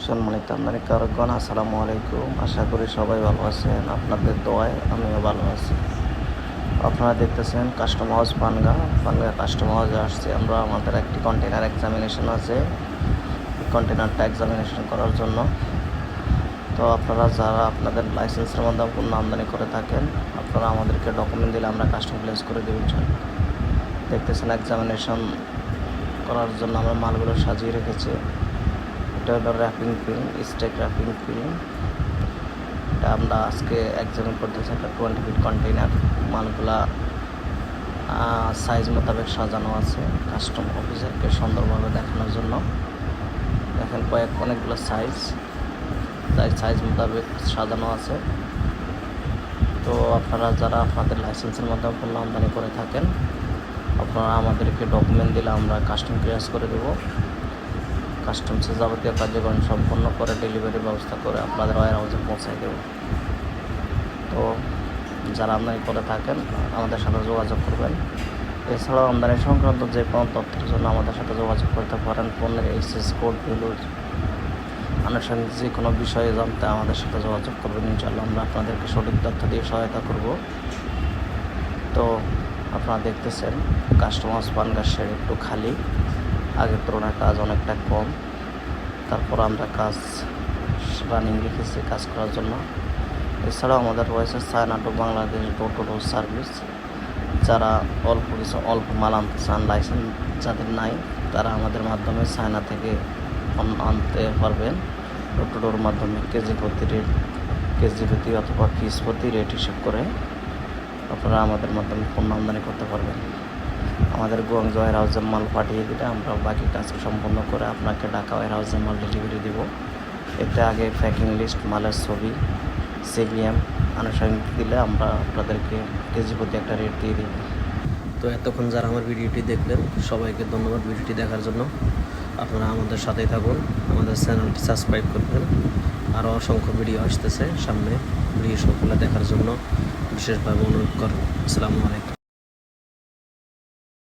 সম্মানিত আমদানিকারকগণ, আসসালামু আলাইকুম। আশা করি সবাই ভালো আছেন। আপনাদের দোয়ায় আমিও ভালো আছি। আপনারা দেখতেছেন কাস্টম হাউস পানগা কাস্টম হাউসে আসছি আমরা। আমাদের একটি কন্টেনার এক্সামিনেশন আছে, এই কন্টেনারটা এক্সামিনেশন করার জন্য। তো আপনারা যারা আপনাদের লাইসেন্সের মাধ্যমে পণ্য আমদানি করে থাকেন, আপনারা আমাদেরকে ডকুমেন্ট দিলে আমরা কাস্টম প্লেস করে দেবেন। দেখতেছেন এক্সামিনেশন করার জন্য আমরা মালগুলো সাজিয়ে রেখেছি। এটা হলো র্যাপিং ফিল্ম, স্টেক র্যাপিং ফিল্ম। এটা আমরা আজকে এক্সামিন করতেছি। একটা 20 ফিট কন্টেইনার, মালগুলা সাইজ মোতাবেক সাজানো আছে কাস্টম অফিসারকে সুন্দরভাবে দেখানোর জন্য। দেখেন অনেকগুলো সাইজ মোতাবেক সাজানো আছে। তো আপনারা যারা আপনাদের লাইসেন্সের মাধ্যমে পণ্য আমদানি করে থাকেন, আপনারা আমাদেরকে ডকুমেন্ট দিলে আমরা কাস্টম ক্লিয়ার করে দেবো। কাস্টমসে যাবতীয় কার্যক্রম সম্পন্ন করে ডেলিভারি ব্যবস্থা করে আপনাদের ওয়্যার হাউসে পৌঁছায় দেব। তো যারা আমদানি করে থাকেন আমাদের সাথে যোগাযোগ করবেন। এছাড়াও আমদানি সংক্রান্ত যে কোনো তথ্যের জন্য আমাদের সাথে যোগাযোগ করতে পারেন। পণ্যের এক্সচেঞ্জ কোড, ভ্যালুর আনুষঙ্গিক যে কোনো বিষয়ে জানতে আমাদের সাথে যোগাযোগ করবেন। ইনশাআল্লাহ আমরা আপনাদেরকে সঠিক তথ্য দিয়ে সহায়তা করব। তো আপনারা দেখতেছেন কাস্টম হাউস পানগার শেড একটু খালি, আগের তুলনায় কাজ অনেকটা কম। তারপর আমরা কাজ রানিং রেখেছি কাজ করার জন্য। এছাড়াও আমাদের রয়েছে China to Bangladesh door to door service. যারা অল্প মাল আনতে চান, লাইসেন্স যাদের নাই, তারা আমাদের মাধ্যমে চায়না থেকে আনতে পারবেন। ডোর টু ডোর মাধ্যমে কেজি প্রতি অথবা পিস প্রতি রেট হিসেব করে আপনারা আমাদের মাধ্যমে পণ্য আমদানি করতে পারবেন। আমাদের গোয়াংজো ওয়্যার হাউসের মাল পাঠিয়ে দিলে আমরা বাকি কাজ সম্পন্ন করে আপনাকে ঢাকা ওয়্যার হাউসের মাল ডেলিভারি দেব। এতে আগে প্যাকিং লিস্ট, মালের ছবি, সিলিয়াম আনুষঙ্গিক দিলে আমরা আপনাদেরকে কেজি প্রতি একটা রেট দিয়ে দিব। তো এতক্ষণ যারা আমার ভিডিওটি দেখলেন সবাইকে ধন্যবাদ ভিডিওটি দেখার জন্য। আপনারা আমাদের সাথেই থাকুন, আমাদের চ্যানেলটি সাবস্ক্রাইব করবেন। আরও অসংখ্য ভিডিও আসতেছে সামনে, ভিডিও সবগুলো দেখার জন্য বিশেষভাবে অনুরোধ করুন। আসসালামু আলাইকুম।